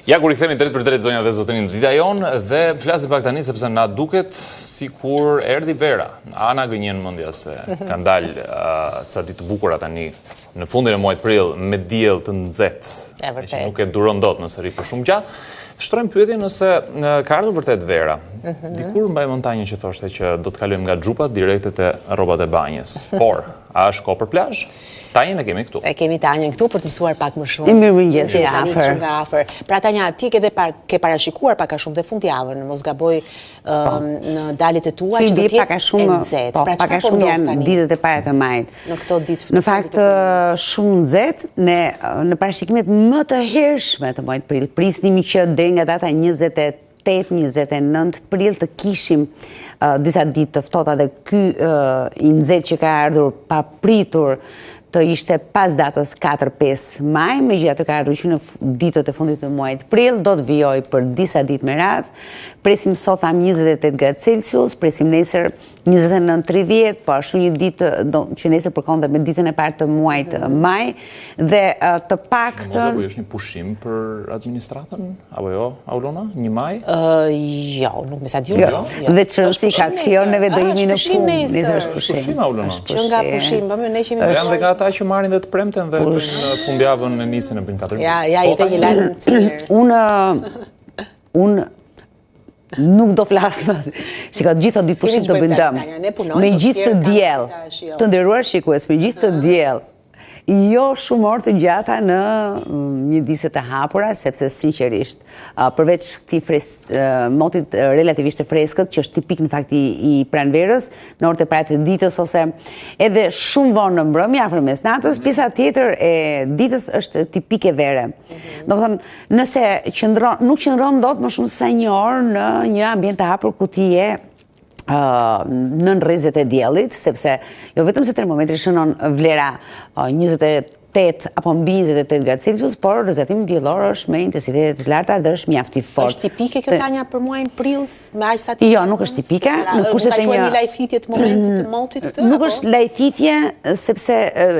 Ja kur I kthemi drejt për drejt zonja dhe zotërin dita jonë dhe flasim pak tani sepse na duket sikur erdhi vera. Ana gënjen mendja se kanë dalë ca ditë të bukura tani në fundin e muajit prill me diell të nxehtë. Që nuk e duron dot nëse rri për shumë gjatë. Shtrojmë pyetjen nëse ka ardhur vërtet vera. Dikur mbaj montanjën që thoshte që do të kalojmë nga xhupat direkte te rrobat e banjës. Por, a është kohë për plazh? Tanjën e kemi këtu. E kemi Tanjën këtu për të mësuar pak më shumë. Mirëmëngjes nga afër. Pra Tanja, ti ke parashikuar pak a shumë dhe fundjavën, mos gaboj në dalit e tua që do të jetë nxehtë. Po, pak a shumë janë ditët e para të majit. Në këto ditë. Në fakt shumë nxehtë në parashikimet më të hershme të muajit prill. Prisnim që deri nga data 28-29 prill të kishim disa ditë të ftohta dhe ky I nxehtë që ka ardhur pa pritur të ishte pas datës 4-5 maj, megjithatë ka ardhur që në ditët e fundit të muajit prill, do të vijoj për disa ditë me radhë. Presim sot 28 gradë Celsius, presim nesër 29-30, po ashtu një ditë që nesër përkon dhe me ditën e parë të muajit maj, dhe të paktën... Mos është një pushim për administratën, apo jo, Aulona, 1 maj? Jo, nuk me sa di unë. Dhe çrësi ka kjo, neve do jemi në punë. Nesër është pushim, Aulona. Që nga pushim, bëmë ne qemi janë dhe nga ata që marrin dhe të premten dhe në fundjavën e nisin e bën 4 ditë. Ja, I të një lajm të mirë. Unë nuk do flasë, shiko, gjithë të ditë pushim të bëndëm, me gjithë të diell, të nderuar shikues, me gjithë të diell, jo shumë orë të gjata në një disë të hapura, sepse sinqerisht, përveç këtij motit relativisht të freskët, që është tipik në fakt I pranverës, në orët e para të ditës ose edhe shumë vonë në mbrëmje, afër mesnatës, pjesa tjetër e ditës është tipike vere. Domethënë, nëse nuk qëndron dot më shumë se një orë në një ambient të hapur ku ti je në rrezet e diellit, sepse jo vetëm se termometri shënon vlera 28 apo mbi 28 gradë Celsius, por rrezatimi diellor është me intensitete të larta dhe është mjaft I fortë. Është tipike kjo Tanja për muajin prill me aq sa ti? Jo, nuk është tipike, në kushtet e një lajthitje të momentit të motit këtë? Nuk është lajthitje, sepse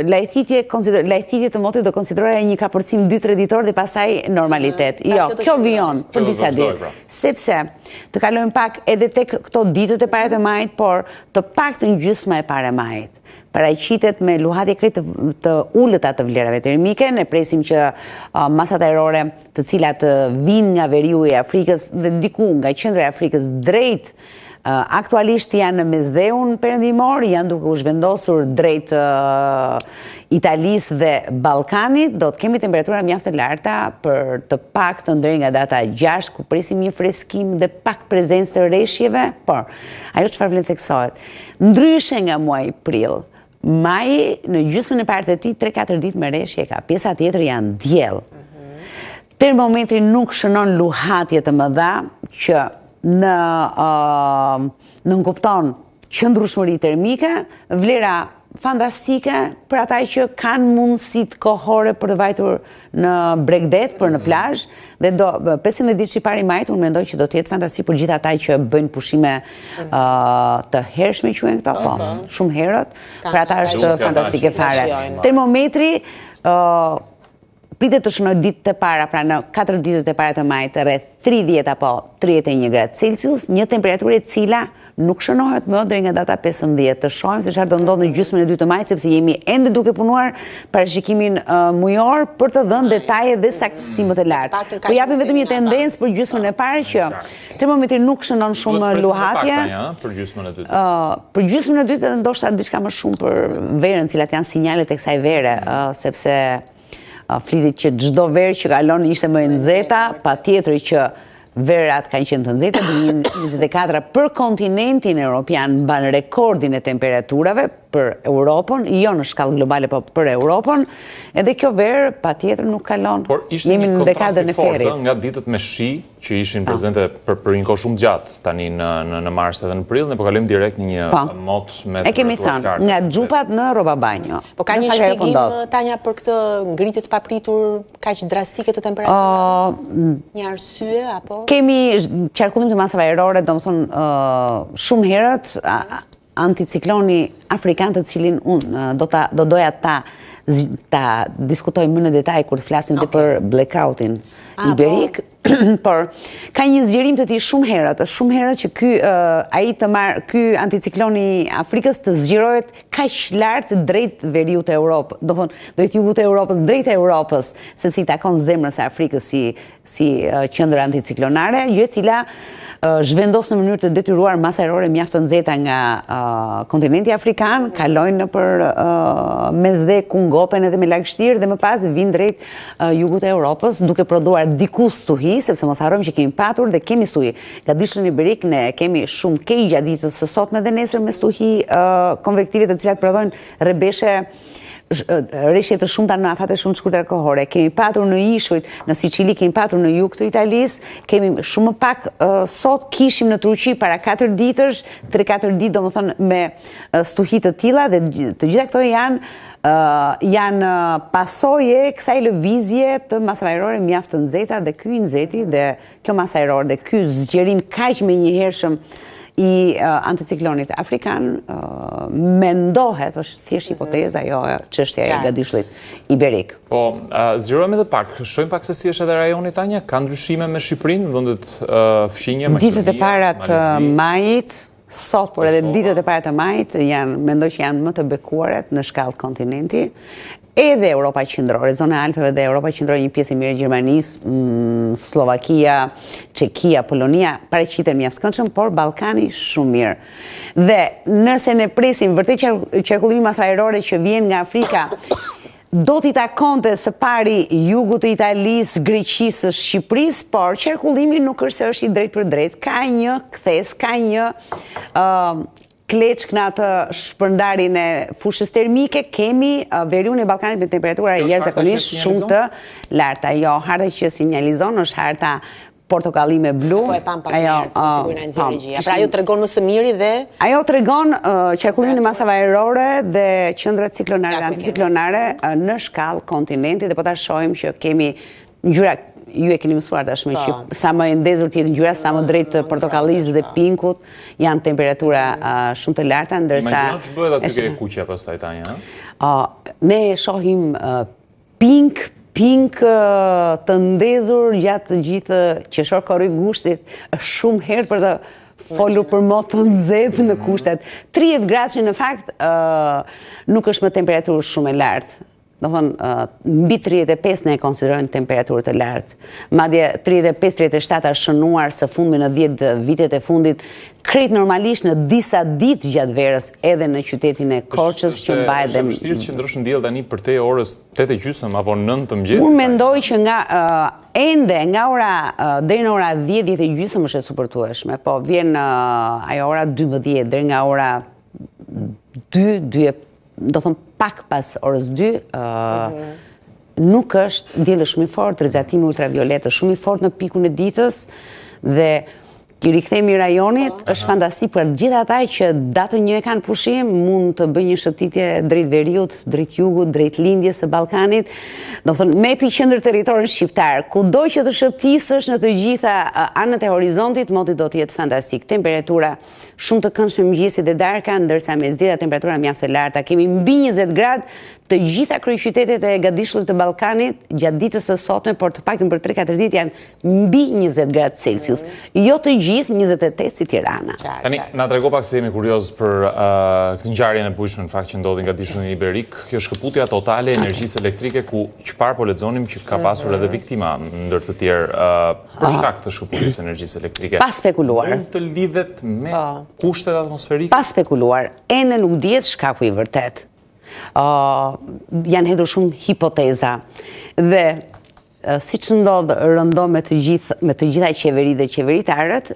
lajthitje të motit do konsiderohej një kapërcim 2-3 ditor dhe pastaj normalitet. Jo, kjo vijon për disa ditë, sepse të kalojmë pak edhe tek këto ditët e para të majit, por të paktën gjysma e parë e majit. Paraqitet me luhatje krejt të ulëta të vlerave termike, ne presim që masat ajrore të cilat vinë nga veriu I Afrikës dhe diku nga qendra e Afrikës drejt aktualisht janë në mesdheun perëndimor, janë duke u zhvendosur drejt Italisë dhe Ballkanit, do të kemi temperatura mjaft të larta për të paktën deri nga data 6, ku presim një freskim dhe pak prezencë të rreshjeve, por ajo çfarë vlen theksohet. Ndryshe nga muaji prill, maji në gjysmën e parë të tij 3-4 ditë me rreshje ka, pjesa tjetër janë diell. Termometri nuk shënon luhatje të mëdha që nënkupton qëndrueshmëri termike, vlera fantastike për ata që kanë mundësit kohore për të vajtur në bregdet, për në plazh, dhe 15 ditë që pari majt, unë mendoj që do të jetë fantastik për gjithë ata që bëjnë pushime të hershme quhen këto, po, shumë herët, për ata është fantastike fare. Termometri pritet të shënoj ditët e para, pra në 4 ditët e para të majit, rreth 30 apo 31 gradë Celsius, një temperaturë e cila nuk shënohet më deri nga data 15. Të shohim se çfarë do ndodhë në gjysmën e dytë të majit, sepse jemi ende duke punuar parashikimin mujor për të dhënë detaje dhe saktësi më të larta. Po japim vetëm një tendencë për gjysmën e parë që termometri nuk shënon shumë luhatje. Për gjysmën e dytë. Për gjysmën e dytë ndoshta diçka më shumë për verën, cilat janë sinjalet e kësaj vere, sepse flitet që çdo verë që kalon ishte më e nxehta, patjetër që verat kanë qenë të nxehta, 24 për kontinentin evropian mban rekordin e temperaturave për Europën, jo në shkallë globale, po për Europën, edhe kjo verë patjetër nuk kalon. Por ishte një kontrast I fortë nga ditët me shi që ishin prezente për një kohë shumë gjatë tani në mars edhe në prill, ne po kalojmë direkt në një mot me e kemi thënë, nga xhupat në rroba banjo. Po ka një shpjegim Tanja për këtë ngritje të papritur kaq drastike të temperaturës? Një arsye apo? Kemi qarkullim të masave ajrore, domethënë shumë herët anticikloni afrikan të cilin unë do doja ta diskutojmë më në detaj kur të flasim dhe për blackoutin Iberik, por ka një zgjerim të tij shumë herët që ky anticikloni i Afrikës të zgjerohet kaq lart drejt veriut të Europës, do thonë drejt jugut të Europës, drejt Europës, sepse i takon zemrës së Afrikës si qendër anticiklonare, gjë e cila zhvendos në mënyrë të detyruar masa ajrore mjaft të nxehta nga kontinenti afrikan, kalojnë nëpër mesdhe ku ngopen edhe me lagështirë dhe më pas vinë drejt jugut të Europës, duke prodhuar diku stuhi, sepse mos harrojmë që kemi patur dhe kemi stuhi. Gadishën iberik ne kemi shumë keq gjatë ditës së sotme dhe nesër me stuhi konvektive të cilat prodhojnë rreshje të shumta në afate shumë të shkurtra kohore. Kemi patur në ishujt, në Sicili, kemi patur në jug të Italisë, kemi shumë më pak sot kishim në Turqi para 4 ditësh, 3-4 ditë domethënë me stuhi të tilla dhe të gjitha këto janë pasoje kësaj lëvizje të masave ajrore mjaft të nxehta dhe ky i nxehti dhe kjo masë ajrore dhe ky zgjerim kaq menjëhershëm i anticiklonit afrikan mendohet, është thjesht hipoteza, jo çështja e gadishullit iberik. Po, zgjerojmë edhe pak, shohim pak se si është edhe rajoni Tanja, ka ndryshime me Shqipërinë, vendet fqinje, Maqedonia, ditët e para të majit, sot, por edhe ditët e para të majit mendoj që janë më të bekuarat në shkallë kontinenti. Edhe Europa qendrore, zona e Alpeve dhe Europa qendrore, një pjesë e mirë e Gjermanisë, Slovakia, Çekia, Polonia, paraqiten mjaft këndshëm, por Ballkani shumë mirë. Dhe nëse ne presim vërtet qarkullimi masave ajrore që vjen nga Afrika, do t'i takonte së pari jugut të Italisë, Greqisë, Shqipërisë, por qarkullimi nuk është se është i drejt për drejt. Ka një kthes, ka një kleçk në atë shpërndarjen e fushës termike, kemi veriun e Ballkanit me temperatura jashtëzakonisht shumë të larta. Jo, harta që sinjalizon është harta portokalli me blu. Po e pam pak herë, sigurisht na nxjerr regjia. Pra ajo tregon më së miri dhe ajo tregon qarkullimin e masave ajrore dhe qendrat ciklonare dhe anticiklonare në shkallë kontinenti dhe po ta shohim që kemi ngjyra. Ju e keni mësuar tashmë që sa më e ndezur të jetë ngjyra, sa më drejt portokallisë dhe pinkut janë temperatura shumë të larta, ndërsa imagjino ç'bëhet aty ke kuqja pastaj Tanja, ne shohim pink të ndezur gjatë të gjithë qeshor korri gushtit, është shumë herë për të folur për motë të nxehtë në kushtet. 30 gradë që në fakt nuk është më temperaturë shumë e lartë. Do thonë, mbi 35 ne e konsiderojnë temperaturë të lartë. Madje 35-37 është shënuar së fundmi në 10 vitet e fundit, krejt normalisht në disa ditë gjatë verës, edhe në qytetin e Korçës që mbahet dhe... Është vështirë që ndrosh diell tani për te orës 8:30 apo 9 të mëngjesit. Unë mendoj që nga ora deri në ora 10:30 është e supertueshme, po vjen ajo ora 12 deri nga ora 2, do thëmë pak pas orës 2, nuk është diellë shumë i fortë, rrezatimi ultraviolet është shumë i fortë në pikun e ditës dhe i rikthemi rajonit është fantastik për gjithë ata që datën 1 e kanë pushim, mund të bëjnë një shëtitje drejt veriut, drejt jugut, drejt lindjes së Ballkanit. Do të thonë me epicentër territorin shqiptar, kudo që të shëtisësh në të gjitha anët e horizontit, moti do të jetë fantastik. Temperatura shumë të këndshme mëngjesit dhe darka, ndërsa mesdita temperatura mjaft e larta. Kemi mbi 20 gradë të gjitha kryeqytetet e gadishullit të Ballkanit gjatë ditës së sotme, por të paktën për 3-4 ditë janë mbi 20 gradë Celsius. Jo të gjithë 28 si Tirana. Tani, na trego pak se jemi kurioz për këtë ngjarjen e bujshme në fakt që ndodhi nga gadishullin iberik. Kjo shkëputja totale e energjisë elektrike ku çfarë po lexonim që ka pasur edhe viktima ndër të tjerë për shkak të shkëputjes së energjisë elektrike. Pa spekuluar. Mund të lidhet me kushtet atmosferike? Pa spekuluar. Ende nuk dihet shkaku i vërtet. Janë hedhur shumë hipoteza dhe siç ndodh rëndo me të gjitha qeveri dhe qeveritarët,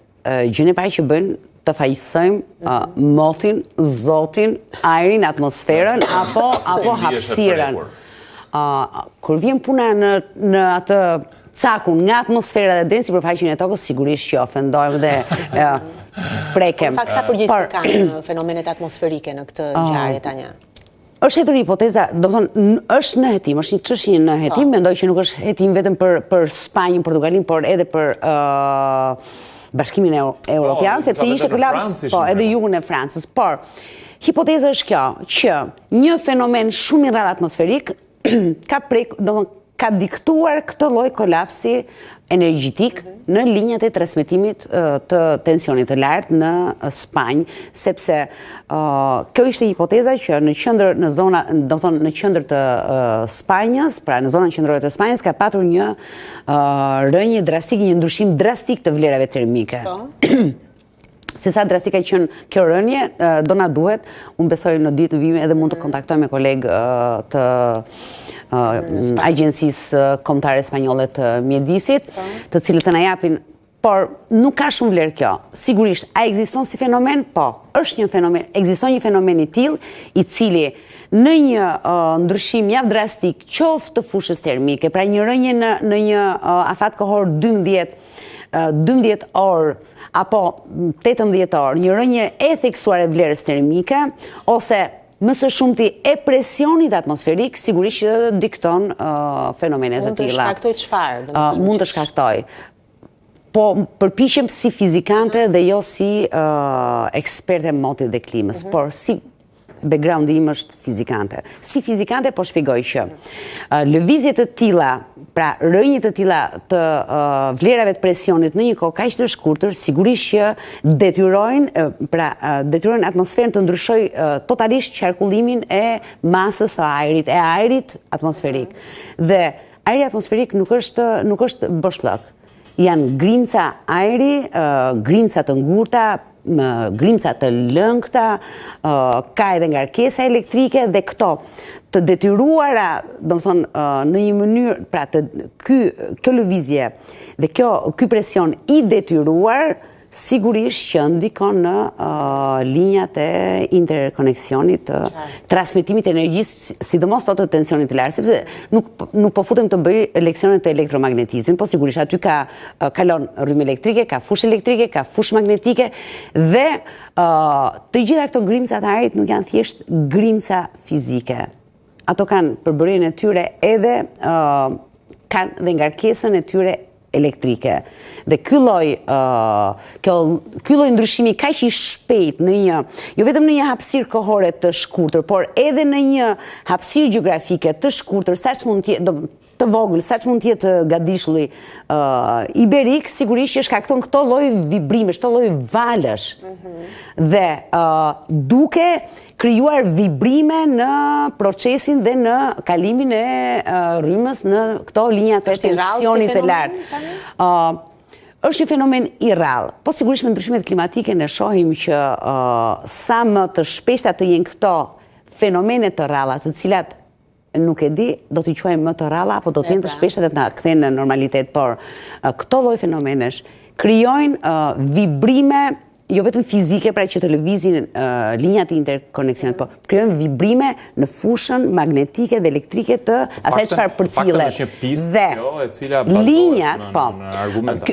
gjën e parë që bëjnë të faqësojmë motin, zotin, ajrin, atmosferën apo hapësirën. Kur vjen puna në atë cakun nga atmosfera dhe den sipërfaqen e tokës, sigurisht që ofendojmë dhe prekem. Në fakt sa përgjegjësi kanë fenomenet atmosferike në këtë ngjarje Tanja? Është hedhur hipoteza, do të thonë, është në hetim, është një çështje në hetim, mendoj që nuk është hetim vetëm për Spanjën, Portugalinë, por edhe për Bashkimin Evropian, sepse ishte kolaps, po, edhe jugun e Francës. Por ka hipoteza është kjo, që një fenomen shumë i rrallë atmosferik ka ka diktuar këtë lloj kolapsi energjetik në linjat e transmetimit të tensionit të lartë në Spanjë, sepse kjo ishte hipoteza që në qendër në zona, do të thonë në qendër të Spanjës, pra në zonën qendrore të Spanjës ka patur një rënje drastike, një ndryshim drastik të vlerave termike. Se sa drastika që qenë kjo rënje, do na duhet, unë besoj në ditë në vime edhe mund të kontaktoj me kolegë të Agjencisë Kombëtare Spanjolle të Mjedisit, të cilët të na japin, por nuk ka shumë vlerë kjo. Sigurisht, a ekziston si fenomen? Po, është një fenomen, ekziston një fenomen i tillë, i cili në një ndryshim javë drastik, qoftë të fushës termike, pra një rënje në një afat kohor 12 orë, apo 18 orë, një rënje e theksuar e vlerës termike, ose më së shumti e presionit atmosferik, sigurisht që dikton fenomene të tilla. Mund të shkaktoj çfarë? Mund të shkaktoj. Po përpiqem si fizikante dhe jo si eksperte e motit dhe klimës, por si background im është fizikante. Si fizikante po shpjegoj që lëvizje të tilla, pra rënje të tilla të vlerave të presionit në një kohë kaq të shkurtër, sigurisht që detyrojnë atmosferën të ndryshojë totalisht qarkullimin e masës së ajrit, e ajrit atmosferik. Dhe ajri atmosferik nuk është boshllëk. Janë grimca ajri, grimca të ngurta, grimca të lëngta, ka edhe ngarkesa elektrike dhe këto të detyruara, do të thonë në një mënyrë, pra kjo lëvizje dhe ky presion i detyruar sigurisht që ndikon në linjat e interkoneksionit të transmetimit të energjisë, sidomos të tensionit të lartë, sepse nuk po futem të bëj leksionet të elektromagnetizmit, po sigurisht aty kalon rrymë elektrike, ka fushë elektrike, ka fushë magnetike dhe të gjitha këto grimca të ajrit nuk janë thjesht grimca fizike. Ato kanë përbërjen e tyre edhe kanë dhe ngarkesën e tyre elektrike. Dhe ky lloj ndryshimi kaq i shpejt në një, jo vetëm në një hapësirë kohore të shkurtër, por edhe në një hapësirë gjeografike të shkurtër, saç mund të jetë të vogël, saç mund të jetë gadishulli iberik, sigurisht që shkakton këto lloj vibrimesh, këto lloj valësh. Dhe duke krijuar vibrime në procesin dhe në kalimin e rrymës në këto linja të tensionit të lartë. Është një fenomen i rrallë, po sigurisht me ndryshimet klimatike ne shohim që sa më të shpeshta të jenë këto fenomene të rralla, të cilat nuk e di, do t'i quajmë më të rralla, apo do t'jenë të shpeshta dhe të na kthejnë në normalitet, por këto lloj fenomenesh krijojnë vibrime jo vetëm fizike, pra që të lëvizin linjat e interkoneksionit, po krijojnë vibrime në fushën magnetike dhe elektrike të asaj çfarë përcillet. Faktë është një pistë kjo e cila bazohet në argumenta.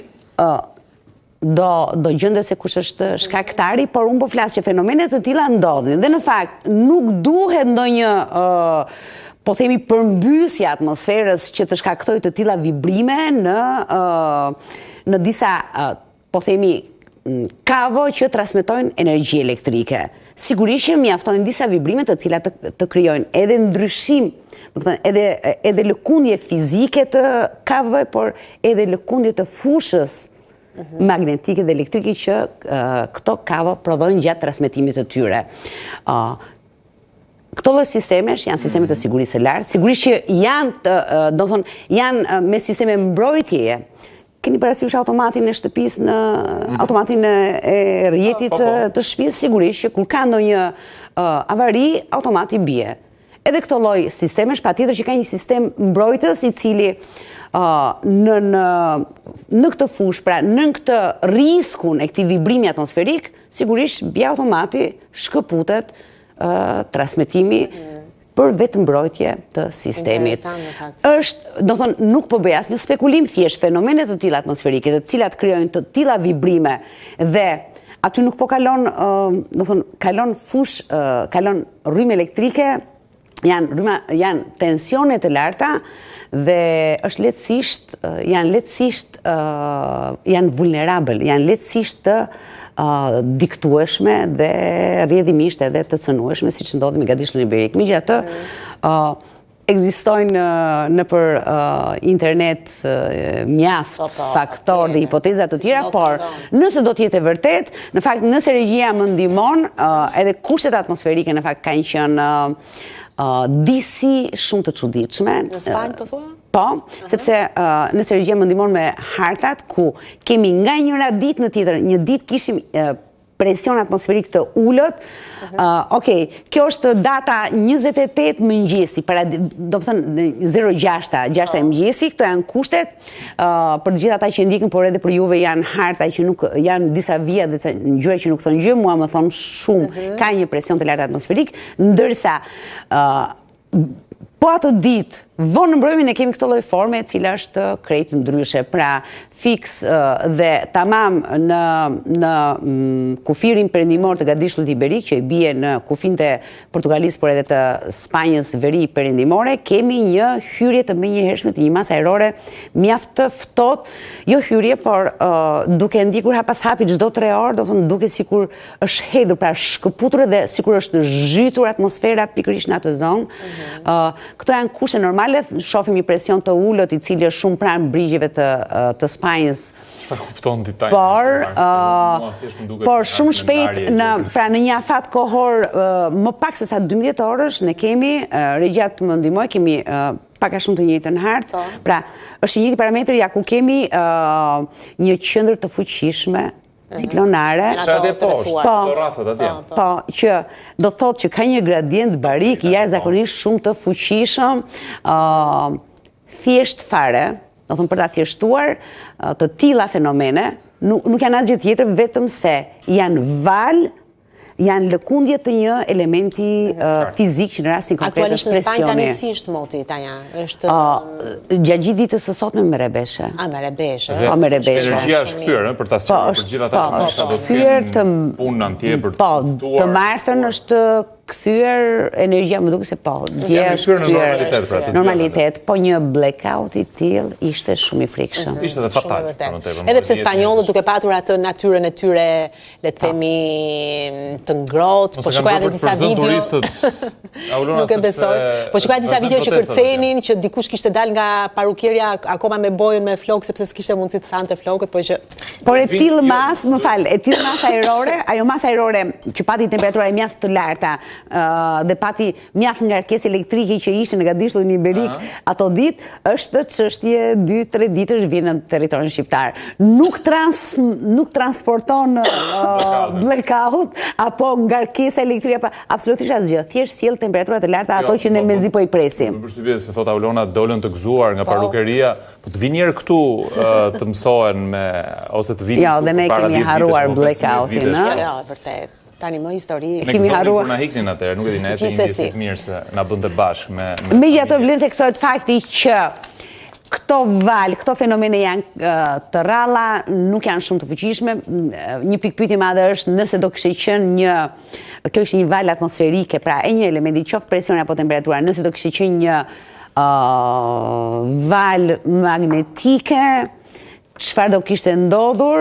Do gjende se kush është shkaktari, por unë po flas që fenomenet të tilla ndodhin dhe në fakt nuk duhet ndonjë po themi përmbysje atmosferës që të shkaktojë të tilla vibrime në disa po themi kavo që transmetojnë energji elektrike. Sigurisht që mjaftojnë disa vibrime të cilat të krijojnë edhe ndryshim, do të thonë edhe lëkundje fizike të kavove, por edhe lëkundje të fushës magnetike dhe elektrike që këto kavo prodhojnë gjatë transmetimit të tyre. Këto lloj sistemesh janë sisteme të sigurisë së lartë, sigurisht që janë me sisteme mbrojtjeje. Keni parasysh automatin e shtëpisë automatin e rrjetit të shtëpisë, sigurisht që kur ka ndonjë avari, automati bie. Edhe këto lloj sistemesh patjetër që ka një sistem mbrojtës i cili në këtë fushë, pra në këtë riskun e këtij vibrimi atmosferik, sigurisht bie automati, shkëputet transmetimi për vetë mbrojtje të sistemit. Do thonë, nuk po bëj asnjë spekulim, thjesht fenomene të tilla atmosferike, të cilat krijojnë të tilla vibrime dhe aty nuk po kalon, do thonë, kalon rrymë elektrike, janë tensione të larta dhe është janë vulnerabël, janë lehtësisht të diktueshme dhe rrjedhimisht edhe të cënueshme, siç ndodhi me gadishullin iberik. Megjithatë, ekzistojnë në për internet mjaft faktor dhe hipotezat të tjera, por nëse do t'jetë e vërtet, në fakt nëse regjia më ndihmon, edhe kushtet atmosferike në fakt kanë qenë disi shumë të çuditshme. Në Spanjë po thua? Po, sepse nëse regjia më ndihmon me hartat ku kemi nga njëra ditë në tjetër, një ditë kishim presion atmosferik të ullët. Okej, kjo është data 28 mëngjesi, do të thënë 06 e mëngjesi, këto janë kushtet për gjithë ata që ndikën, por edhe për juve janë harta që nuk janë disa vija dhe ngjyra që nuk thonë gjë, mua më thonë shumë, ka një presion të lartë atmosferik, ndërsa po ato ditë vonë në mbrëmjen e kemi këtë lloj forme e cila është krejt ndryshe, pra fiks dhe tamam në kufirin perëndimor të Gadishullit Iberik, që i bie në kufin të Portugalisë, por edhe të Spanjës veri perëndimore, kemi një hyrje të menjëhershme të një masë ajrore mjaft të ftohtë, jo hyrje, por duke ndikur hap pas hapi çdo 3 orë, do thonë duke sikur është hedhur, pra shkëputur dhe sikur është zhytur atmosfera pikërisht në atë zonë. Këto janë kushte normale. Shohim një presion të ullët i cili është shumë pranë brigjeve të Spanjës. Çfarë kupton ti taj? Por shumë shpejt në një afat kohor më pak se sa 12 orësh ne kemi regjia të më ndihmoj, kemi pak a shumë të njëjtën hartë. Pra është një njëjti parametër ja ku kemi një qendër të fuqishme ciklonare. Po, që do thotë që ka një gradient barik jashtëzakonisht shumë të fuqishëm, thjesht fare, do thonë për ta thjeshtuar, të tilla fenomene nuk janë asgjë tjetër vetëm se janë valë, janë lëkundje të një elementi fizik që në rastin konkret është presioni. Aktualisht në Spanjë tanisisht moti, Tanja, është... Gjatë gjithë ditës së sotme me rebeshe. Me rebeshe. Po, me rebeshe. Energjia është kthyer për ta siguruar për gjithë ata që do të kenë punë antje për të ftuar. Po, të martën është kthyer energjia, më duket se po. Dje është kthyer në normalitet, po një blackout i tillë ishte shumë i frikshëm. Ishte edhe fatal. Edhe pse spanjollët duke patur atë natyrën e tyre, le të themi, të ngrohtë, po shikoja edhe disa video. Nuk e besoj. Po shikoja disa video që kërcenin, që dikush kishte dal nga parukierja akoma me bojën me flokë sepse s'kishte mundësi të thante flokët, po që por e tillë mas, më fal, e tillë mas ajrore, ajo mas ajrore që pati temperatura e mjaft të larta dhe pati mjaft ngarkesë elektrike që ishte në Gadishullin Iberik ato ditë, është çështje 2-3 ditësh vjen në territorin shqiptar. Nuk transporton blackout apo ngarkesa elektrike, absolutisht asgjë. Thjesht sjell temperatura të larta ato që ne mezi po i presim. Për përshtypje se thot Aulona dolën të gëzuar nga parukeria, po të vinë njerë këtu të mësohen me ose të vinë këtu dhe ne kemi harruar blackoutin, jo, vërtet. Tani më histori. Ne kemi harruar kur na hiknin atëherë, nuk e di ne të ndjesim mirë se na bënte bashkë me megjithatë vlen theksohet fakti që këto valë, këto fenomene janë të rralla, nuk janë shumë të fuqishme. Një pikë pyetje madhe është nëse do kishte qenë kjo ishte një valë atmosferike, pra e një elementi, qoftë presioni apo temperatura, nëse do kishte qenë një valë magnetike, çfarë do kishte ndodhur,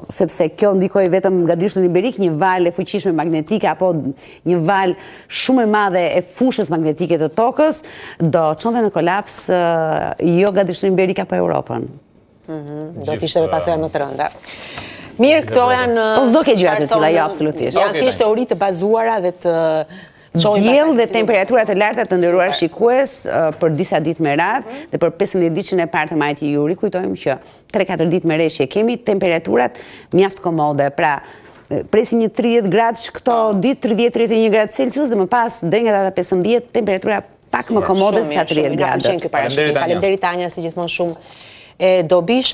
sepse kjo ndikoi vetëm Gadishullin Iberik, një valë e fuqishme magnetike apo një valë shumë e madhe e fushës magnetike të tokës, do çonte në kolaps jo Gadishullin Iberik apo Europën. Do të ishte me pasojë më të rënda. Mirë, këto janë... Po s'do ke gjëra të tilla, jo, absolutisht. Janë thjesht teori të bazuara dhe të... Diell dhe temperaturat të larta të nderuar shikues për disa ditë me radhë dhe për 15 ditën e parë të majit i juri, kujtojmë që 3-4 ditë me reshje kemi temperaturat mjaft komode, pra presim një 30 gradësh këto ditë, 30-31 gradë Celsius dhe më pas deri nga data 15 temperatura pak më komode sa 30 gradë. Faleminderit Tanja, si gjithmonë shumë e dobishme.